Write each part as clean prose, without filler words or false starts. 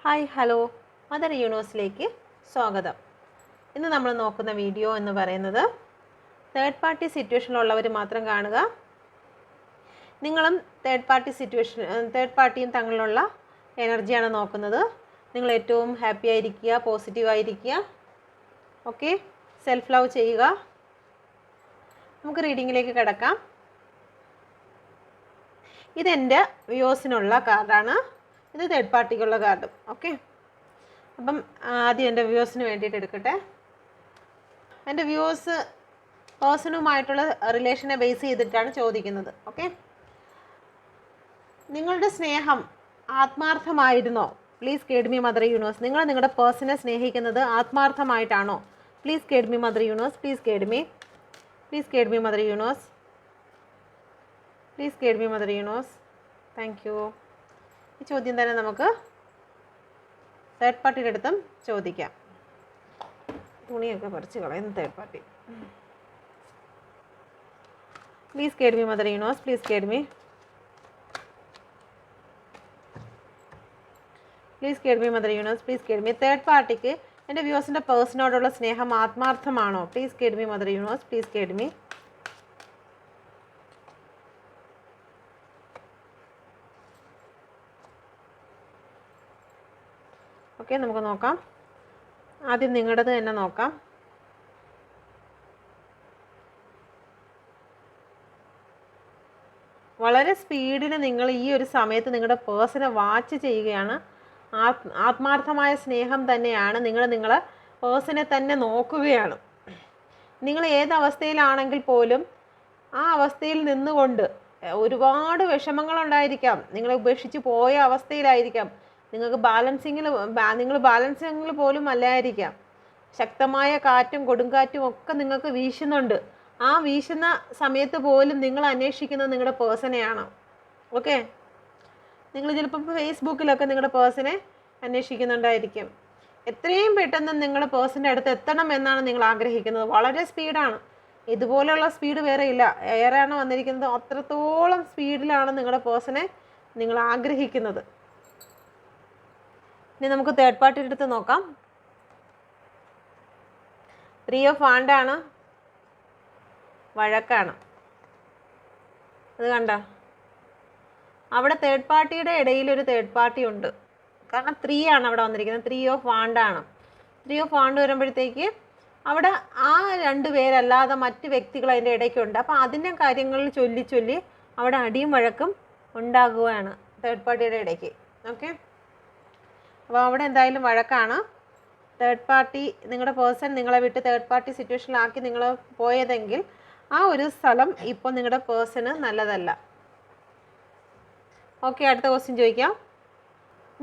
Hi hello mother യൂണിവേഴ്സിലേക്ക് സ്വാഗതം. ഇന്ന് നമ്മൾ നോക്കുന്ന വീഡിയോ എന്ന് പറയുന്നത് തേർഡ് പാർട്ടി സിറ്റുവേഷനിലുള്ളവർ മാത്രം കാണുക. നിങ്ങളും തേർഡ് പാർട്ടിയും തങ്ങളിലുള്ള എനർജിയാണ് നോക്കുന്നത്. നിങ്ങൾ ഏറ്റവും ഹാപ്പി ആയിരിക്കുക, പോസിറ്റീവായിരിക്കുക. ഓക്കെ, സെൽഫ് ലവ് ചെയ്യുക. നമുക്ക് റീഡിങ്ങിലേക്ക് കിടക്കാം. ഇതെൻ്റെ വ്യൂവേഴ്സിനുള്ള കാർഡാണ്, ഇത് തേർഡ് പാർട്ടിക്കുള്ള കാർഡും. ഓക്കെ, അപ്പം ആദ്യം എൻ്റെ വ്യൂവേഴ്സിന് വേണ്ടിയിട്ട് എടുക്കട്ടെ. എൻ്റെ വ്യൂവേഴ്സ് പേഴ്സണുമായിട്ടുള്ള റിലേഷനെ ബേസ് ചെയ്തിട്ടാണ് ചോദിക്കുന്നത്. ഓക്കെ, നിങ്ങളുടെ സ്നേഹം ആത്മാർത്ഥമായിരുന്നോ? Please guide me mother universe. നിങ്ങൾ നിങ്ങളുടെ പേഴ്സണെ സ്നേഹിക്കുന്നത് ആത്മാർത്ഥമായിട്ടാണോ? Please guide me mother universe. Please guide me mother universe. Please guide me mother universe. Thank you. ഈ ചോദ്യം തന്നെ നമുക്ക് തേർഡ് പാർട്ടിയുടെ അടുത്തും ചോദിക്കാം. തുണിയൊക്കെ പറിച്ച് കളയുന്ന third party. Please guide me mother universe. Please guide me mother universe. Please guide me. Third പാർട്ടിക്ക് എൻ്റെ വ്യൂവേഴ്സിൻ്റെ പേഴ്സണോടുള്ള സ്നേഹം ആത്മാർത്ഥമാണോ? Please guide me mother universe. Please guide me. Okay, നമുക്ക് നോക്കാം. ആദ്യം നിങ്ങളുടേത് തന്നെ നോക്കാം. വളരെ സ്പീഡിന് നിങ്ങൾ ഈ ഒരു സമയത്ത് നിങ്ങളുടെ പേഴ്സണെ വാച്ച് ചെയ്യുകയാണ്. ആത്മാർത്ഥമായ സ്നേഹം തന്നെയാണ്. നിങ്ങളെ പേഴ്സണെ തന്നെ നോക്കുകയാണ്. നിങ്ങൾ ഏതവസ്ഥയിലാണെങ്കിൽ പോലും ആ അവസ്ഥയിൽ നിന്നുകൊണ്ട് ഒരുപാട് വിഷമങ്ങളുണ്ടായിരിക്കാം. നിങ്ങളെ ഉപേക്ഷിച്ച് പോയ അവസ്ഥയിലായിരിക്കാം. നിങ്ങൾ ബാലൻസിങ്ങിൽ പോലും അല്ലായിരിക്കാം. ശക്തമായ കാറ്റും കൊടുങ്കാറ്റും ഒക്കെ നിങ്ങൾക്ക് വീശുന്നുണ്ട്. ആ വീശുന്ന സമയത്ത് പോലും നിങ്ങൾ അന്വേഷിക്കുന്നത് നിങ്ങളുടെ പേഴ്സണെയാണ്. ഓക്കെ, നിങ്ങൾ ചിലപ്പോൾ ഫേസ്ബുക്കിലൊക്കെ നിങ്ങളുടെ പേഴ്സണെ അന്വേഷിക്കുന്നുണ്ടായിരിക്കും. എത്രയും പെട്ടെന്ന് നിങ്ങളുടെ പേഴ്സൻ്റെ അടുത്ത് എത്തണം എന്നാണ് നിങ്ങൾ ആഗ്രഹിക്കുന്നത്. വളരെ സ്പീഡാണ്. ഇതുപോലെയുള്ള സ്പീഡ് വേറെ ഇല്ല. എയറാണ് വന്നിരിക്കുന്നത്. അത്രത്തോളം സ്പീഡിലാണ് നിങ്ങളുടെ പേഴ്സണെ നിങ്ങൾ ആഗ്രഹിക്കുന്നത്. ഇനി നമുക്ക് തേർഡ് പാർട്ടിയുടെ അടുത്ത് നോക്കാം. 3 ഓഫ് വാൻഡ് ആണ്, വഴക്കാണ്. അത് കണ്ട, അവിടെ തേർഡ് പാർട്ടിയുടെ ഇടയിൽ ഒരു തേർഡ് പാർട്ടി ഉണ്ട്. കാരണം 3 ആണ് അവിടെ വന്നിരിക്കുന്നത്. 3 ഓഫ് വാൻഡ് ആണ്. 3 ഓഫ് വാൻഡ് വരുമ്പോഴത്തേക്ക് അവിടെ ആ 2 പേരല്ലാതെ മറ്റ് വ്യക്തികൾ അതിൻ്റെ ഇടയ്ക്കുണ്ട്. അപ്പോൾ അതിൻ്റെ കാര്യങ്ങളിൽ ചൊല്ലി അവിടെ അടിയും വഴക്കും ഉണ്ടാകുകയാണ് തേർഡ് പാർട്ടിയുടെ ഇടയ്ക്ക്. ഓക്കെ, അപ്പോൾ അവിടെ എന്തായാലും വഴക്കാണ്. തേർഡ് പാർട്ടി, നിങ്ങളുടെ പേഴ്സൺ നിങ്ങളെ വിട്ട് തേർഡ് പാർട്ടി സിറ്റുവേഷനിലാക്കി നിങ്ങൾ പോയതെങ്കിൽ ആ ഒരു സ്ഥലം ഇപ്പോൾ നിങ്ങളുടെ പേഴ്സണ് നല്ലതല്ല. ഓക്കെ, അടുത്ത ക്വസ്റ്റ്യൻ ചോദിക്കാം.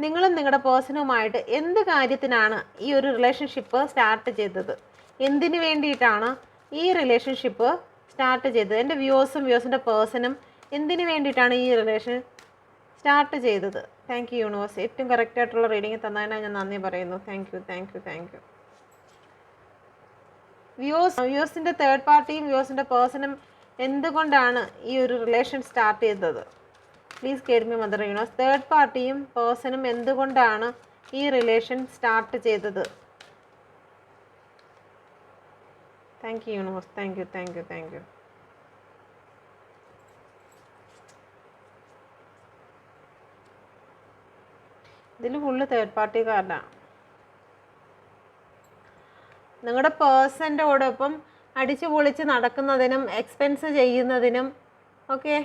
നിങ്ങളും നിങ്ങളുടെ പേഴ്സണുമായിട്ട് എന്ത് കാര്യത്തിനാണ് ഈ ഒരു റിലേഷൻഷിപ്പ് സ്റ്റാർട്ട് ചെയ്തത്? എന്തിനു വേണ്ടിയിട്ടാണ് ഈ റിലേഷൻഷിപ്പ് സ്റ്റാർട്ട് ചെയ്തത്? എൻ്റെ വ്യൂവേഴ്സിൻ്റെ പേഴ്സണും എന്തിനു വേണ്ടിയിട്ടാണ് ഈ റിലേഷൻ സ്റ്റാർട്ട് ചെയ്തത്? Thank you universe. ഏറ്റവും കറക്റ്റായിട്ടുള്ള റീഡിങ് തന്നതിനാണ് ഞാൻ നന്ദി പറയുന്നു. Thank you. വ്യൂവേഴ്സിൻ്റെ തേർഡ് പാർട്ടിയും വ്യൂവേഴ്സിൻ്റെ പേഴ്സണും എന്തുകൊണ്ടാണ് ഈ ഒരു റിലേഷൻ സ്റ്റാർട്ട് ചെയ്തത്? Please guide me mother universe. Third പാർട്ടിയും പേഴ്സണും എന്തുകൊണ്ടാണ് ഈ റിലേഷൻ സ്റ്റാർട്ട് ചെയ്തത്? Thank you universe. Thank U. ഇതിൽ ഫുള്ള് തേർഡ് പാർട്ടി കാർഡാണ്. നിങ്ങളുടെ പേഴ്സൻ്റെ കൂടൊപ്പം അടിച്ചു പൊളിച്ച് നടക്കുന്നതിനും എക്സ്പെൻസ് ചെയ്യുന്നതിനും ഒക്കെ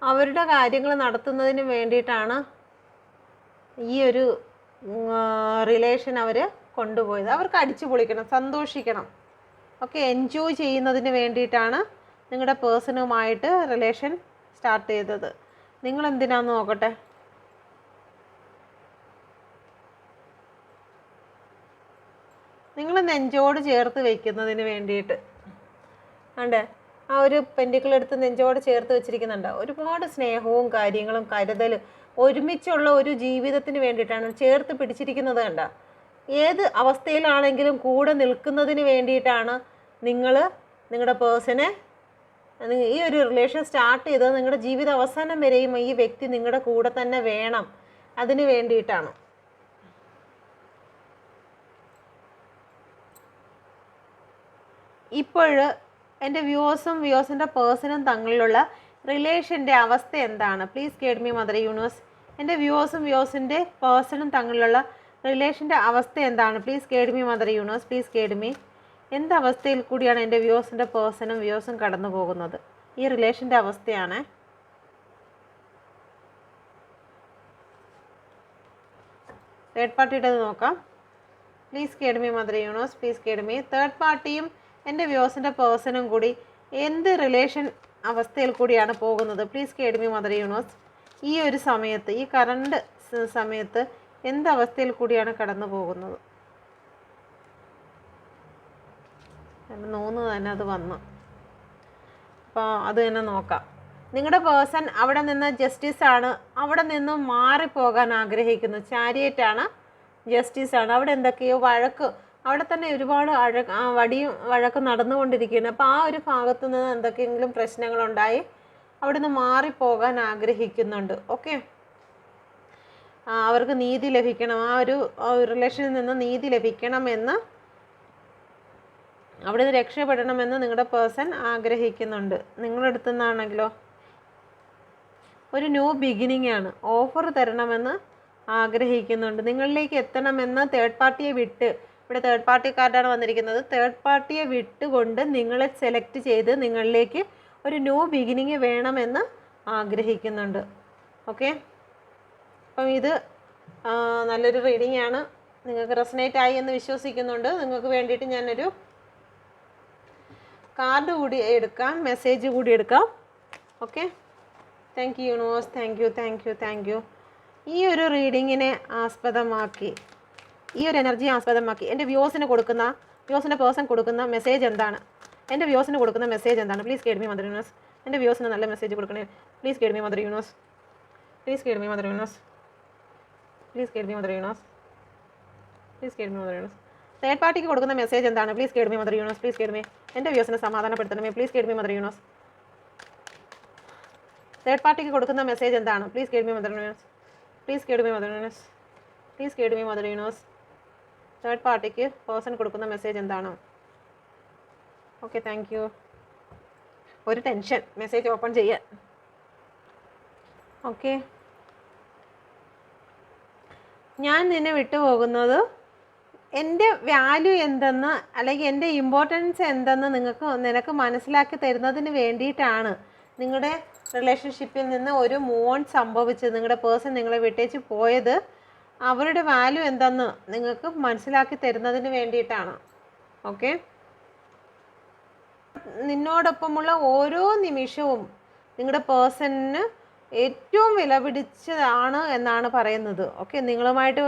അവരുടെ കാര്യങ്ങൾ നടത്തുന്നതിനും വേണ്ടിയിട്ടാണ് ഈ ഒരു റിലേഷൻ അവർ കൊണ്ടുപോയത്. അവർക്ക് അടിച്ചു പൊളിക്കണം, സന്തോഷിക്കണം, ഒക്കെ എൻജോയ് ചെയ്യുന്നതിന് വേണ്ടിയിട്ടാണ് നിങ്ങളുടെ പേഴ്സണുമായിട്ട് റിലേഷൻ സ്റ്റാർട്ട് ചെയ്തത്. നിങ്ങളെന്തിനാന്ന് നോക്കട്ടെ. നിങ്ങൾ നെഞ്ചോട് ചേർത്ത് വെക്കുന്നതിന് വേണ്ടിയിട്ട് ഉണ്ട്. ആ ഒരു പെൻഡിക്കിൾ എടുത്ത് നെഞ്ചോട് ചേർത്ത് വെച്ചിരിക്കുന്നുണ്ട്. ഒരുപാട് സ്നേഹവും കാര്യങ്ങളും കരുതലും ഒരുമിച്ചുള്ള ഒരു ജീവിതത്തിന് വേണ്ടിയിട്ടാണ് ചേർത്ത് പിടിച്ചിരിക്കുന്നത്. കണ്ട, ഏത് അവസ്ഥയിലാണെങ്കിലും കൂടെ നിൽക്കുന്നതിന് വേണ്ടിയിട്ടാണ് നിങ്ങളുടെ പേഴ്സണെ ഈ ഒരു റിലേഷൻ സ്റ്റാർട്ട് ചെയ്തത്. നിങ്ങളുടെ ജീവിത അവസാനം വരെയും ഈ വ്യക്തി നിങ്ങളുടെ കൂടെ തന്നെ വേണം, അതിന് വേണ്ടിയിട്ടാണ്. ഇപ്പോൾ എൻ്റെ വ്യൂവേഴ്സിൻ്റെ പേഴ്സണും തമ്മിലുള്ള റിലേഷൻ്റെ അവസ്ഥ എന്താണ്? Please guide me mother universe. എൻ്റെ വ്യൂവേഴ്സിൻ്റെ പേഴ്സണും തമ്മിലുള്ള റിലേഷൻ്റെ അവസ്ഥ എന്താണ്? Please guide me mother universe. Please guide me. എന്തവസ്ഥയിൽ കൂടിയാണ് എൻ്റെ വ്യൂവേഴ്സിൻ്റെ പേഴ്സണും കടന്നു പോകുന്നത്? ഈ റിലേഷൻ്റെ അവസ്ഥയാണ്. തേർഡ് പാർട്ടിയുടെ നോക്കാം. Please guide me mother universe. Please guide me. Third പാർട്ടിയും എൻ്റെ വ്യൂവേഴ്സിൻ്റെ പേഴ്സണും കൂടി എന്ത് റിലേഷൻ അവസ്ഥയിൽ കൂടിയാണ് പോകുന്നത്? Please guide me mother universe. ഈ ഒരു സമയത്ത്, ഈ കറണ്ട് സമയത്ത് എന്തവസ്ഥയിൽ കൂടിയാണ് കടന്നു പോകുന്നത്? തോന്നുന്നു തന്നെ അത് വന്നു. അപ്പോൾ അത് തന്നെ നോക്കാം. നിങ്ങളുടെ പേഴ്സൺ അവിടെ നിന്ന് ജസ്റ്റിസാണ്, അവിടെ നിന്ന് മാറിപ്പോകാൻ ആഗ്രഹിക്കുന്നു. ചാരിയറ്റാണ്, ജസ്റ്റിസാണ്. അവിടെ എന്തൊക്കെയോ വഴക്ക്, അവിടെ തന്നെ ഒരുപാട് വടിയും വഴക്ക് നടന്നുകൊണ്ടിരിക്കുകയാണ്. അപ്പോൾ ആ ഒരു ഭാഗത്തു നിന്ന് എന്തൊക്കെയെങ്കിലും പ്രശ്നങ്ങളുണ്ടായി അവിടെ നിന്ന് മാറിപ്പോകാൻ ആഗ്രഹിക്കുന്നുണ്ട്. ഓക്കെ, അവർക്ക് നീതി ലഭിക്കണം, ആ ഒരു റിലേഷനിൽ നിന്ന് നീതി ലഭിക്കണമെന്ന്, അവിടെ നിന്ന് രക്ഷപ്പെടണമെന്ന് നിങ്ങളുടെ പേഴ്സൺ ആഗ്രഹിക്കുന്നുണ്ട്. നിങ്ങളുടെ അടുത്തു നിന്നാണെങ്കിലോ ഒരു ന്യൂ ബിഗിനിങ് ആണ്, ഓഫർ തരണമെന്ന് ആഗ്രഹിക്കുന്നുണ്ട്. നിങ്ങളിലേക്ക് എത്തണമെന്ന് തേർഡ് പാർട്ടിയെ വിട്ട്, ഇവിടെ തേർഡ് പാർട്ടി കാർഡാണ് വന്നിരിക്കുന്നത്, തേർഡ് പാർട്ടിയെ വിട്ടുകൊണ്ട് നിങ്ങളെ സെലക്ട് ചെയ്ത് നിങ്ങളിലേക്ക് ഒരു ന്യൂ ബിഗിനിങ് വേണമെന്ന് ആഗ്രഹിക്കുന്നുണ്ട്. ഓക്കെ, അപ്പം ഇത് നല്ലൊരു റീഡിംഗ് ആണ്. നിങ്ങൾക്ക് റെസനേറ്റ് ആയി എന്ന് വിശ്വസിക്കുന്നുണ്ട്. നിങ്ങൾക്ക് വേണ്ടിയിട്ട് ഞാനൊരു കാർഡ് കൂടി എടുക്കാം, മെസ്സേജ് കൂടി എടുക്കാം. Okay, thank you universe. Thank you. ഈ ഒരു റീഡിങ്ങിനെ ആസ്പദമാക്കി, ഈ ഒരു എനർജി ആസ്പദമാക്കി എൻ്റെ വ്യൂവേഴ്സിൻ്റെ പേഴ്സൺ കൊടുക്കുന്ന മെസ്സേജ് എന്താണ്? എൻ്റെ വ്യൂവേഴ്സിന് കൊടുക്കുന്ന മെസ്സേജ് എന്താണ്? Please guide me mother universe. എൻ്റെ വ്യൂവേഴ്സിന് നല്ല മെസ്സേജ് കൊടുക്കണേ. Please guide me mother universe. Please guide me mother universe. Please guide me mother universe. Please guide me mother universe. Third പാർട്ടിക്ക് കൊടുക്കുന്ന മെസ്സേജ് എന്താണ്? Please guide me mother universe. Please guide me. എൻ്റെ വ്യൂവേഴ്സിനെ സമാധാനപ്പെടുത്തണമേ. Please guide me mother universe. Third പാർട്ടിക്ക് കൊടുക്കുന്ന message എന്താണ്? Please guide me mother universe. Please guide me mother universe. Please guide me mother universe. Third പാർട്ടിക്ക് person കൊടുക്കുന്ന message എന്താണ്? Okay, thank you. ഒരു ടെൻഷൻ, മെസ്സേജ് ഓപ്പൺ ചെയ്യാൻ. Okay, ഞാൻ നിന്നെ വിട്ടുപോകുന്നത് എൻ്റെ വാല്യൂ എന്തെന്ന്, അല്ലെങ്കിൽ എൻ്റെ ഇമ്പോർട്ടൻസ് എന്തെന്ന് നിനക്ക് മനസ്സിലാക്കി തരുന്നതിന് വേണ്ടിയിട്ടാണ് നിങ്ങളുടെ റിലേഷൻഷിപ്പിൽ നിന്ന് ഒരു മൂവ് ഓൺ സംഭവിച്ചത്. നിങ്ങളുടെ പേഴ്സൺ നിങ്ങളെ വിട്ടേച്ച് പോയത് അവരുടെ വാല്യൂ എന്തെന്ന് നിങ്ങൾക്ക് മനസ്സിലാക്കി തരുന്നതിന് വേണ്ടിയിട്ടാണ്. ഓക്കെ, നിന്നോടൊപ്പമുള്ള ഓരോ നിമിഷവും നിങ്ങളുടെ പേഴ്സണിന് ഏറ്റവും വില പിടിച്ചതാണ് എന്നാണ് പറയുന്നത്. ഓക്കെ, നിങ്ങളുമായിട്ട്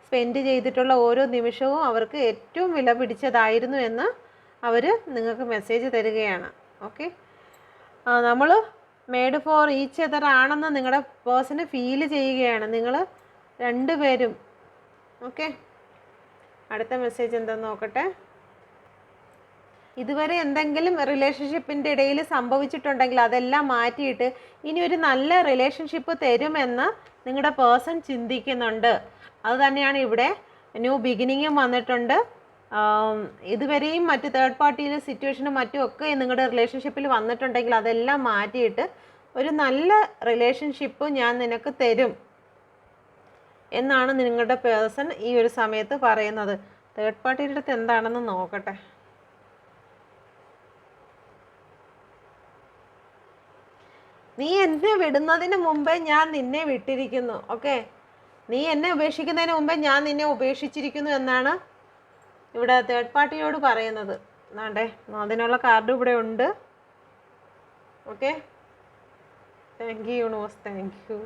സ്പെൻഡ് ചെയ്തിട്ടുള്ള ഓരോ നിമിഷവും അവർക്ക് ഏറ്റവും വില പിടിച്ചതായിരുന്നു എന്ന് അവർ നിങ്ങൾക്ക് മെസ്സേജ് തരികയാണ്. ഓക്കെ, നമ്മൾ മെയ്ഡ് ഫോർ ഈച്ച് അതർ ആണെന്ന് നിങ്ങളുടെ പേഴ്സണ് ഫീൽ ചെയ്യുകയാണ് നിങ്ങൾ രണ്ടുപേരും. ഓക്കെ, അടുത്ത മെസ്സേജ് എന്താണെന്ന് നോക്കട്ടെ. ഇതുവരെ എന്തെങ്കിലും റിലേഷൻഷിപ്പിൻ്റെ ഇടയിൽ സംഭവിച്ചിട്ടുണ്ടെങ്കിൽ അതെല്ലാം മാറ്റിയിട്ട് ഇനി ഒരു നല്ല റിലേഷൻഷിപ്പ് തരുമെന്ന് നിങ്ങളുടെ പേഴ്സൺ ചിന്തിക്കുന്നുണ്ട്. അത് തന്നെയാണ് ഇവിടെ. ന്യൂ ബിഗിനിങ്ങും വന്നിട്ടുണ്ട്. ഇതുവരെയും മറ്റ് തേർഡ് പാർട്ടിയിലെ സിറ്റുവേഷനും മറ്റും ഒക്കെ നിങ്ങളുടെ റിലേഷൻഷിപ്പിൽ വന്നിട്ടുണ്ടെങ്കിൽ അതെല്ലാം മാറ്റിയിട്ട് ഒരു നല്ല റിലേഷൻഷിപ്പ് ഞാൻ നിനക്ക് തരും എന്നാണ് നിങ്ങളുടെ പേഴ്സൺ ഈ ഒരു സമയത്ത് പറയുന്നത്. തേർഡ് പാർട്ടിയുടെ അടുത്ത് എന്താണെന്ന് നോക്കട്ടെ. നീ എന്നെ വിടുന്നതിന് മുമ്പേ ഞാൻ നിന്നെ വിട്ടിരിക്കുന്നു. ഓക്കെ, നീ എന്നെ ഉപേക്ഷിക്കുന്നതിന് മുമ്പേ ഞാൻ നിന്നെ ഉപേക്ഷിച്ചിരിക്കുന്നു എന്നാണ് ഇവിടെ തേർഡ് പാർട്ടിയോട് പറയുന്നത്. എന്നാണ്ടേ, അതിനുള്ള കാർഡ് ഇവിടെ ഉണ്ട്. Okay, thank you universe. Thank U.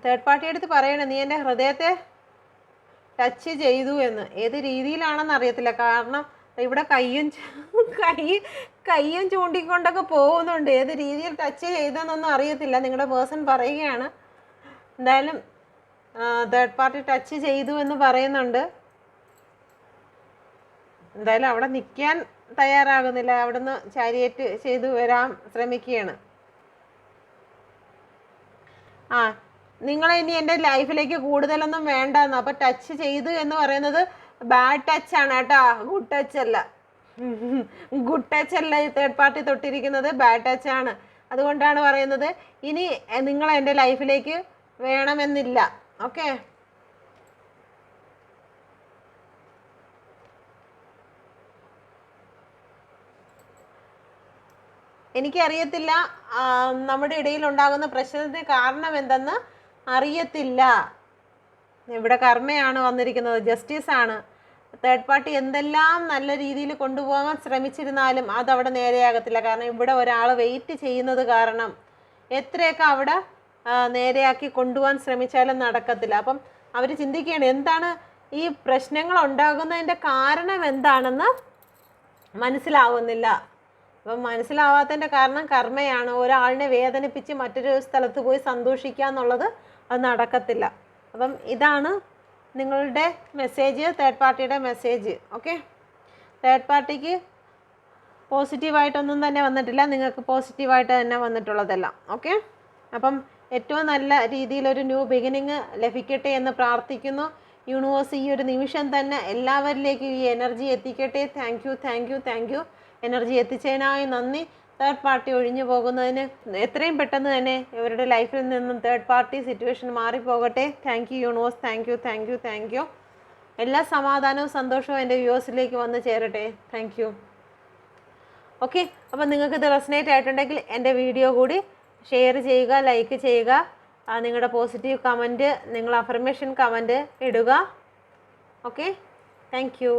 Third പാർട്ടിയുടെ അടുത്ത് പറയണേ, നീ എൻ്റെ ഹൃദയത്തെ ടച്ച് ചെയ്തു എന്ന്. ഏത് രീതിയിലാണെന്ന് അറിയത്തില്ല, കാരണം ഇവിടെ കയ്യും ചൂണ്ടിക്കൊണ്ടൊക്കെ പോകുന്നുണ്ട്. ഏത് രീതിയിൽ ടച്ച് ചെയ്തെന്നൊന്നും അറിയത്തില്ല. നിങ്ങളുടെ പേഴ്സൺ പറയുകയാണ്. എന്തായാലും തേർഡ് പാർട്ടി ടച്ച് ചെയ്തു എന്ന് പറയുന്നുണ്ട്. എന്തായാലും അവിടെ നിൽക്കാൻ തയ്യാറാകുന്നില്ല, അവിടുന്ന് ചാരിയേറ്റ് ചെയ്തു വരാൻ ശ്രമിക്കുകയാണ്. ആ നിങ്ങളെ ഇനി എൻ്റെ ലൈഫിലേക്ക് കൂടുതലൊന്നും വേണ്ടെന്ന്. അപ്പം ടച്ച് ചെയ്തു എന്ന് പറയുന്നത് ബാഡ് ടച്ച് ആണ് കേട്ടോ, ഗുഡ് ടച്ച് അല്ല. ഗുഡ് ടച്ച് അല്ല ഈ തേർഡ് പാർട്ടി തൊട്ടിരിക്കുന്നത്, ബാഡ് ടച്ച് ആണ്. അതുകൊണ്ടാണ് പറയുന്നത് ഇനി നിങ്ങൾ എൻ്റെ ലൈഫിലേക്ക് വേണമെന്നില്ല. ഓക്കെ, എനിക്കറിയത്തില്ല നമ്മുടെ ഇടയിൽ ഉണ്ടാകുന്ന പ്രശ്നത്തിന് കാരണം എന്തെന്ന് അറിയത്തില്ല. ഇവിടെ കർമ്മയാണ് വന്നിരിക്കുന്നത്, ജസ്റ്റിസ് ആണ്. തേർഡ് പാർട്ടി എന്തെല്ലാം നല്ല രീതിയിൽ കൊണ്ടുപോകാൻ ശ്രമിച്ചിരുന്നാലും അതവിടെ നേരെയാകത്തില്ല. കാരണം ഇവിടെ ഒരാൾ വെയിറ്റ് ചെയ്യുന്നത് കാരണം എത്രയൊക്കെ അവിടെ നേരെയാക്കി കൊണ്ടുപോകാൻ ശ്രമിച്ചാലും നടക്കത്തില്ല. അപ്പം അവർ ചിന്തിക്കുകയാണ് എന്താണ് ഈ പ്രശ്നങ്ങൾ ഉണ്ടാകുന്നതിൻ്റെ കാരണം എന്താണെന്ന് മനസ്സിലാവുന്നില്ല. അപ്പം മനസ്സിലാവാത്തതിൻ്റെ കാരണം കർമ്മയാണ്. ഒരാളിനെ വേദനിപ്പിച്ച് മറ്റൊരു സ്ഥലത്ത് പോയി സന്തോഷിക്കുക എന്നുള്ളത് അത് നടക്കത്തില്ല. അപ്പം ഇതാണ് നിങ്ങളുടെ മെസ്സേജ്, തേർഡ് പാർട്ടിയുടെ മെസ്സേജ്. ഓക്കെ, തേർഡ് പാർട്ടിക്ക് പോസിറ്റീവായിട്ടൊന്നും തന്നെ വന്നിട്ടില്ല, നിങ്ങൾക്ക് പോസിറ്റീവായിട്ട് തന്നെ വന്നിട്ടുള്ളതെല്ലാം. ഓക്കെ, അപ്പം ഏറ്റവും നല്ല രീതിയിലൊരു ന്യൂ ബിഗിനിങ് ലഭിക്കട്ടെ എന്ന് പ്രാർത്ഥിക്കുന്നു. യൂണിവേഴ്സ് ഈ ഒരു നിമിഷം തന്നെ എല്ലാവരിലേക്കും ഈ എനർജി എത്തിക്കട്ടെ. Thank you, thank you, thank you. Energy എത്തിച്ചതിനായി നന്ദി. തേർഡ് പാർട്ടി ഒഴിഞ്ഞു പോകുന്നതിന് എത്രയും പെട്ടെന്ന് തന്നെ ഇവരുടെ ലൈഫിൽ നിന്നും തേർഡ് പാർട്ടി സിറ്റുവേഷൻ മാറിപ്പോകട്ടെ. Thank you universe, thank you, thank you, thank you. എല്ലാ സമാധാനവും സന്തോഷവും എൻ്റെ വ്യൂവേഴ്സിലേക്ക് വന്ന് ചേരട്ടെ. Thank you. ഓക്കെ, അപ്പോൾ നിങ്ങൾക്ക് ഇത് റെസനേറ്റ് ആയിട്ടുണ്ടെങ്കിൽ എൻ്റെ വീഡിയോ കൂടി ഷെയർ ചെയ്യുക, ലൈക്ക് ചെയ്യുക, നിങ്ങളുടെ പോസിറ്റീവ് കമൻറ്റ്, നിങ്ങൾ അഫർമേഷൻ കമൻറ്റ് ഇടുക. Okay, thank you.